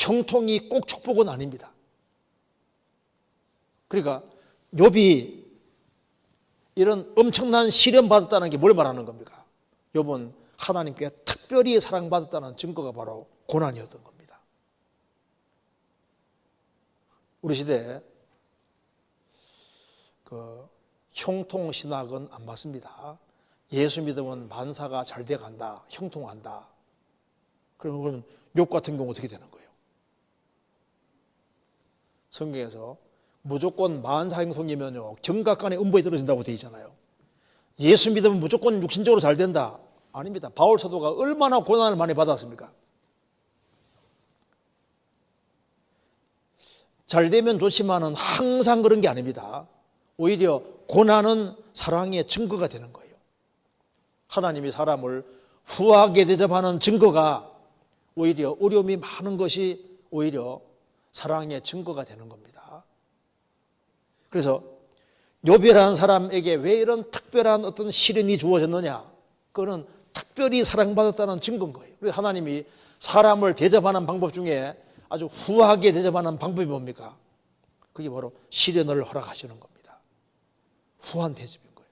형통이 꼭 축복은 아닙니다. 그러니까 욥이 이런 엄청난 시련 받았다는 게 뭘 말하는 겁니까? 욥은 하나님께 특별히 사랑받았다는 증거가 바로 고난이었던 겁니다. 우리 시대에 형통신학은 안 맞습니다. 예수 믿으면 만사가 잘 돼간다, 형통한다. 그러면 욥 같은 경우 어떻게 되는 거예요? 성경에서 무조건 만사형통이면요 정각간의 음보에 떨어진다고 되어 있잖아요. 예수 믿으면 무조건 육신적으로 잘 된다. 아닙니다. 바울 사도가 얼마나 고난을 많이 받았습니까? 잘 되면 좋지만은 항상 그런 게 아닙니다. 오히려 고난은 사랑의 증거가 되는 거예요. 하나님이 사람을 후하게 대접하는 증거가 오히려 어려움이 많은 것이 오히려 사랑의 증거가 되는 겁니다. 그래서 욥이라는 사람에게 왜 이런 특별한 어떤 시련이 주어졌느냐? 그거는 특별히 사랑받았다는 증거인 거예요. 그래서 하나님이 사람을 대접하는 방법 중에 아주 후하게 대접하는 방법이 뭡니까? 그게 바로 시련을 허락하시는 겁니다. 후한 대접인 거예요.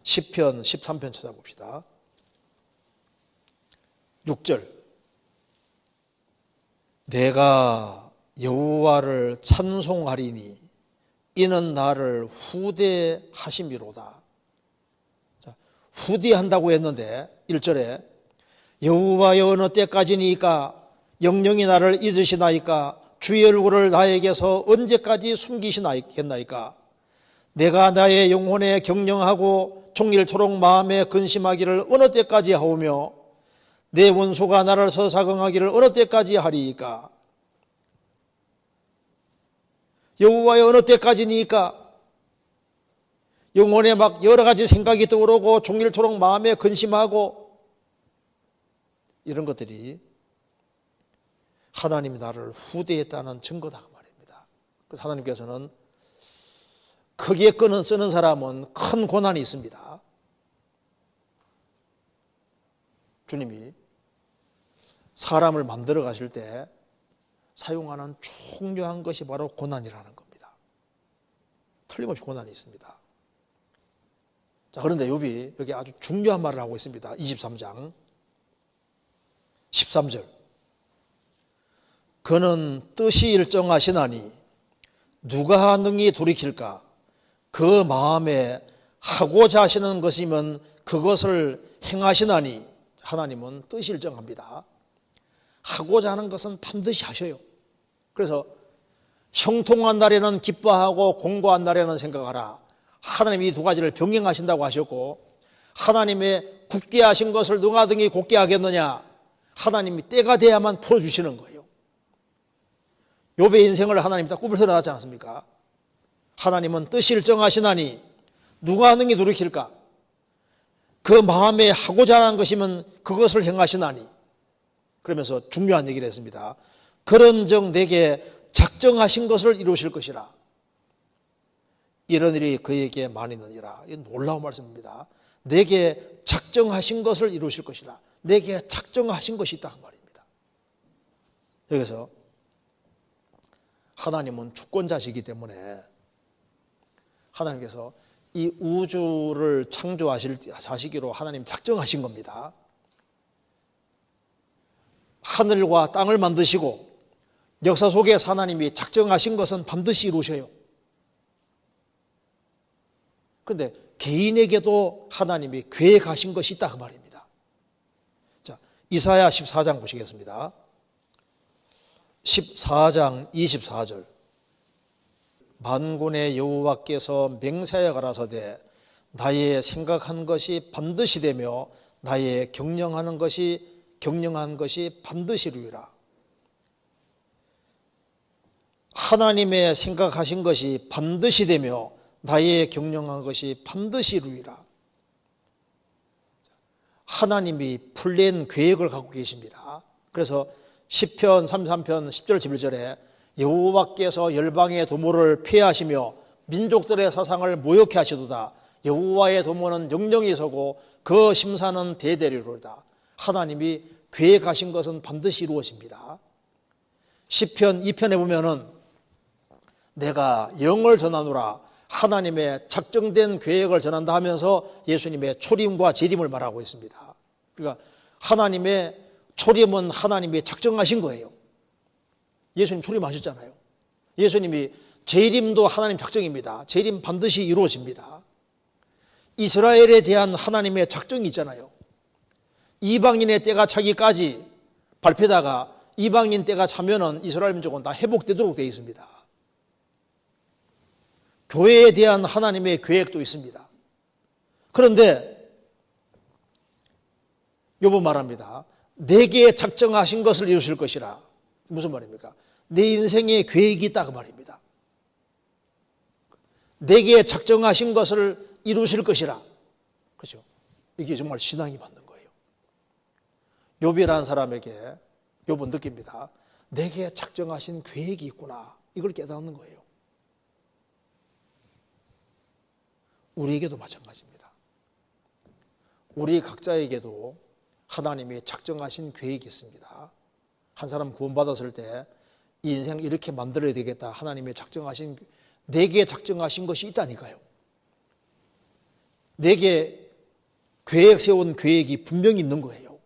시편 13편 찾아봅시다. 6절. 내가 여호와를 찬송하리니 이는 나를 후대하심이로다. 자, 후대한다고 했는데 1절에 여호와여 어느 때까지니까 영영이 나를 잊으시나이까 주의 얼굴을 나에게서 언제까지 숨기시나이까 내가 나의 영혼에 경영하고 종일토록 마음에 근심하기를 어느 때까지 하오며 내 원수가 나를 서사경하기를 어느 때까지 하리이까. 여호와의 어느 때까지니까 영혼에 막 여러 가지 생각이 떠오르고 종일토록 마음에 근심하고 이런 것들이 하나님이 나를 후대했다는 증거다 그 말입니다. 그래서 하나님께서는 크게 끈을 쓰는 사람은 큰 고난이 있습니다. 주님이 사람을 만들어 가실 때 사용하는 중요한 것이 바로 고난이라는 겁니다. 틀림없이 고난이 있습니다. 자, 그런데 욥이 여기 아주 중요한 말을 하고 있습니다. 23장 13절. 그는 뜻이 일정하시나니 누가 능히 돌이킬까? 그 마음에 하고자 하시는 것이면 그것을 행하시나니. 하나님은 뜻이 일정합니다. 하고자 하는 것은 반드시 하셔요. 그래서 형통한 날에는 기뻐하고 공고한 날에는 생각하라. 하나님이 이 두 가지를 병행하신다고 하셨고, 하나님의 굳게 하신 것을 누가 등이 곧게 하겠느냐? 하나님이 때가 돼야만 풀어주시는 거예요. 욥의 인생을 하나님이 다 꿈을 설어놨지 않습니까? 하나님은 뜻이 일정하시나니 누가 능히 돌이킬까? 그 마음에 하고자 하는 것이면 그것을 행하시나니. 그러면서 중요한 얘기를 했습니다. 그런즉 내게 작정하신 것을 이루실 것이라. 이런 일이 그에게 많이 있느니라. 이건 놀라운 말씀입니다. 내게 작정하신 것을 이루실 것이라. 내게 작정하신 것이 있다 그 말입니다. 여기서 하나님은 주권자시기 때문에 하나님께서 이 우주를 창조하시기로 하나님 작정하신 겁니다. 하늘과 땅을 만드시고 역사 속에서 하나님이 작정하신 것은 반드시 이루셔요. 그런데 개인에게도 하나님이 계획하신 것이 있다 그 말입니다. 자, 이사야 14장 보시겠습니다. 14장 24절. 만군의 여호와께서 맹세하여 가라사대 나의 생각한 것이 반드시 되며 나의 경영한 것이 반드시 이루리라. 하나님의 생각하신 것이 반드시 되며 나의 경영한 것이 반드시 이루리라. 하나님이 풀낸 계획을 갖고 계십니다. 그래서 시편 33편 10절 11절에 여호와께서 열방의 도모를 폐하시며 민족들의 사상을 모욕케 하시도다. 여호와의 도모는 영영이 서고 그 심사는 대대리로다. 하나님이 계획하신 것은 반드시 이루어집니다. 시편 2편에 보면은 내가 영을 전하노라, 하나님의 작정된 계획을 전한다 하면서 예수님의 초림과 재림을 말하고 있습니다. 그러니까 하나님의 초림은 하나님이 작정하신 거예요. 예수님 초림하셨잖아요. 예수님이 재림도 하나님 작정입니다. 재림 반드시 이루어집니다. 이스라엘에 대한 하나님의 작정이 있잖아요. 이방인의 때가 차기까지 발표다가 이방인 때가 차면은 이스라엘 민족은 다 회복되도록 되어 있습니다. 교회에 대한 하나님의 계획도 있습니다. 그런데 욥은 말합니다. 내게 작정하신 것을 이루실 것이라. 무슨 말입니까? 내 인생에 계획이 있다 그 말입니다. 내게 작정하신 것을 이루실 것이라. 그렇죠? 이게 정말 신앙이 받는 거예요. 욥이라는 사람에게 욥은 느낍니다. 내게 작정하신 계획이 있구나. 이걸 깨닫는 거예요. 우리에게도 마찬가지입니다. 우리 각자에게도 하나님이 작정하신 계획이 있습니다. 한 사람 구원받았을 때 이 인생 이렇게 만들어야 되겠다. 하나님의 작정하신, 내게 작정하신 것이 있다니까요. 내게 계획 세운 계획이 분명히 있는 거예요.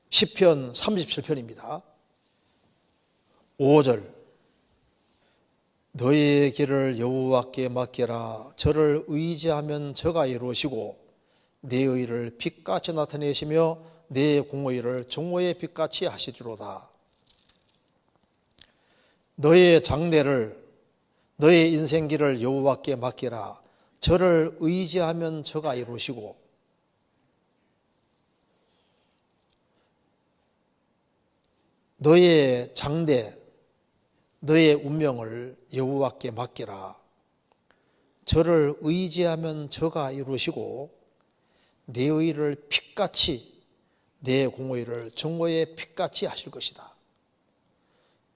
시편 37편입니다. 5절 너의 길을 여호와께 맡기라. 저를 의지하면 저가 이루시고 내 의를 빛같이 나타내시며 내 공의를 정오의 빛같이 하시리로다. 너의 장래를, 너의 인생길을 여호와께 맡기라. 저를 의지하면 저가 이루시고 너의 장래, 너의 운명을 여호와께 맡기라. 저를 의지하면 저가 이루시고 내 의를 빛같이, 내 공의를 정오의 빛같이 하실 것이다.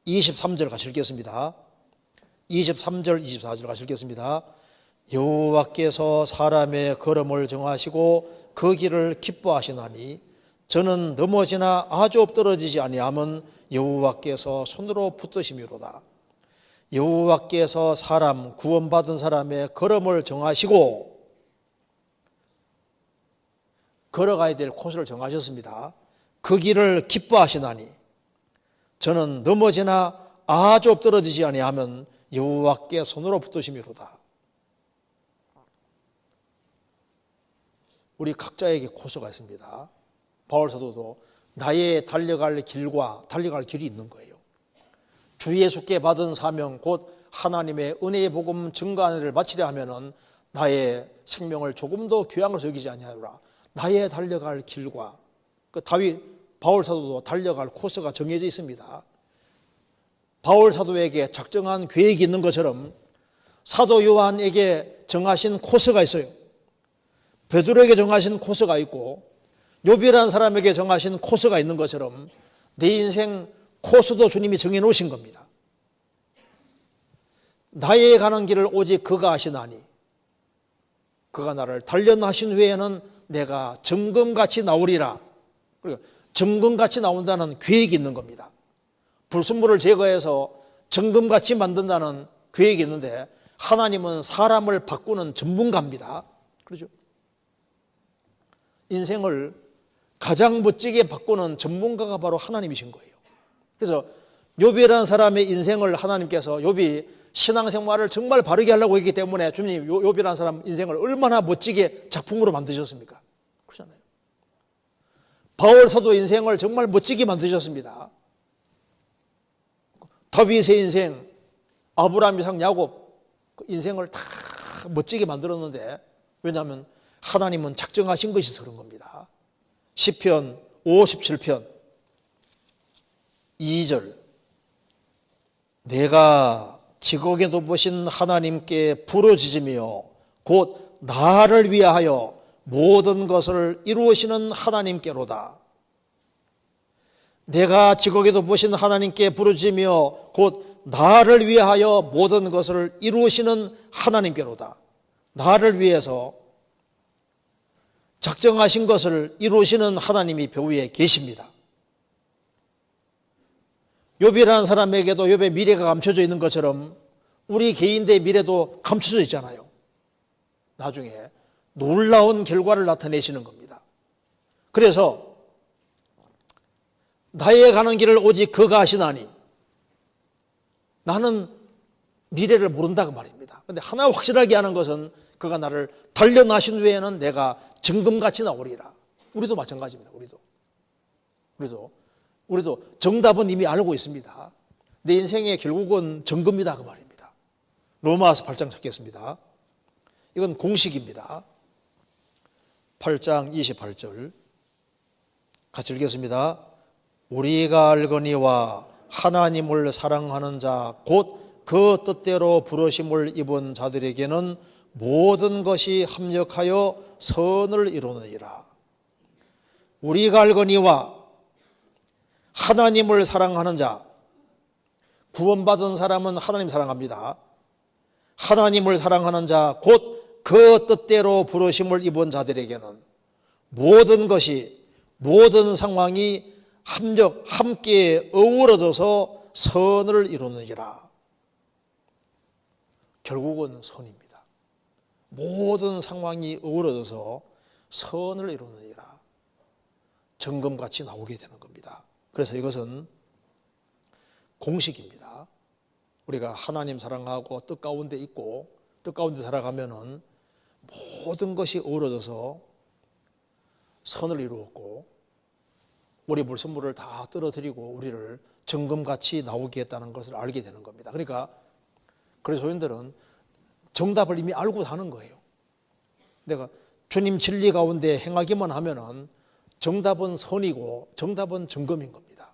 23절 같이 읽겠습니다. 23절, 24절 같이 읽겠습니다. 여호와께서 사람의 걸음을 정하시고 그 길을 기뻐하시나니 저는 넘어지나 아주 엎드러지지 아니함은 여호와께서 손으로 붙드심이로다. 여호와께서 사람, 구원받은 사람의 걸음을 정하시고 걸어가야 될 코스를 정하셨습니다. 그 길을 기뻐하시나니 저는 넘어지나 아주 엎드러지지 아니하면 여호와께 손으로 붙드심이로다. 우리 각자에게 코스가 있습니다. 바울 사도도 나의 달려갈 길과 달려갈 길이 있는 거예요. 주 예수께 받은 사명 곧 하나님의 은혜의 복음 증거하는 일을 마치려 하면은 나의 생명을 조금도 귀한 여기지 아니하노라. 나의 달려갈 길과 그 바울 사도도 달려갈 코스가 정해져 있습니다. 바울 사도에게 작정한 계획이 있는 것처럼 사도 요한에게 정하신 코스가 있어요. 베드로에게 정하신 코스가 있고 욥이라는 사람에게 정하신 코스가 있는 것처럼 내 인생 코스도 주님이 정해 놓으신 겁니다. 나의 가는 길을 오직 그가 아시나니 그가 나를 단련하신 후에는 내가 정금같이 나오리라. 그리고 정금같이 나온다는 계획이 있는 겁니다. 불순물을 제거해서 정금같이 만든다는 계획이 있는데 하나님은 사람을 바꾸는 전문가입니다. 그렇죠? 인생을 가장 멋지게 바꾸는 전문가가 바로 하나님이신 거예요. 그래서 욥이라는 사람의 인생을 하나님께서 욥이 신앙생활을 정말 바르게 하려고 했기 때문에 주님 욥이라는 사람 인생을 얼마나 멋지게 작품으로 만드셨습니까? 그렇잖아요. 바울 사도 인생을 정말 멋지게 만드셨습니다. 다윗의 인생, 아브라함, 이삭, 야곱 인생을 다 멋지게 만들었는데 왜냐하면 하나님은 작정하신 것이서 그런 겁니다. 시편 57편 2절 내가 지극에 높으신 하나님께 부르짖으며 곧 나를 위하여 모든 것을 이루시는 하나님께로다. 내가 지극에 높으신 하나님께 부르짖으며 곧 나를 위하여 모든 것을 이루시는 하나님께로다. 나를 위해서 작정하신 것을 이루시는 하나님이 배후에 계십니다. 욥이라는 사람에게도 욥의 미래가 감춰져 있는 것처럼 우리 개인의 미래도 감춰져 있잖아요. 나중에 놀라운 결과를 나타내시는 겁니다. 그래서 나의 가는 길을 오직 그가 아시나니, 나는 미래를 모른다고 말입니다. 그런데 하나 확실하게 하는 것은 그가 나를 단련하신 후에는 내가 정금같이 나오리라. 우리도 마찬가지입니다. 우리도 정답은 이미 알고 있습니다. 내 인생의 결국은 정금이다 그 말입니다. 로마서 8장 찾겠습니다. 이건 공식입니다. 8장 28절 같이 읽겠습니다. 우리가 알거니와 하나님을 사랑하는 자 곧 그 뜻대로 부르심을 입은 자들에게는 모든 것이 합력하여 선을 이루느니라. 우리가 알거니와 하나님을 사랑하는 자, 구원받은 사람은 하나님 사랑합니다. 하나님을 사랑하는 자 곧 그 뜻대로 부르심을 입은 자들에게는 모든 것이, 모든 상황이 함께 어우러져서 선을 이루느니라. 결국은 선입니다. 모든 상황이 어우러져서 선을 이루느니라. 정금같이 나오게 되는 겁니다. 그래서 이것은 공식입니다. 우리가 하나님 사랑하고 뜻 가운데 있고 뜻 가운데 살아가면은 모든 것이 어우러져서 선을 이루었고 우리 물선물을 다 떨어뜨리고 우리를 정금같이 나오게 했다는 것을 알게 되는 겁니다. 그러니까 그리스도인들은 정답을 이미 알고 사는 거예요. 내가 주님 진리 가운데 행하기만 하면은 정답은 선이고 정답은 정금인 겁니다.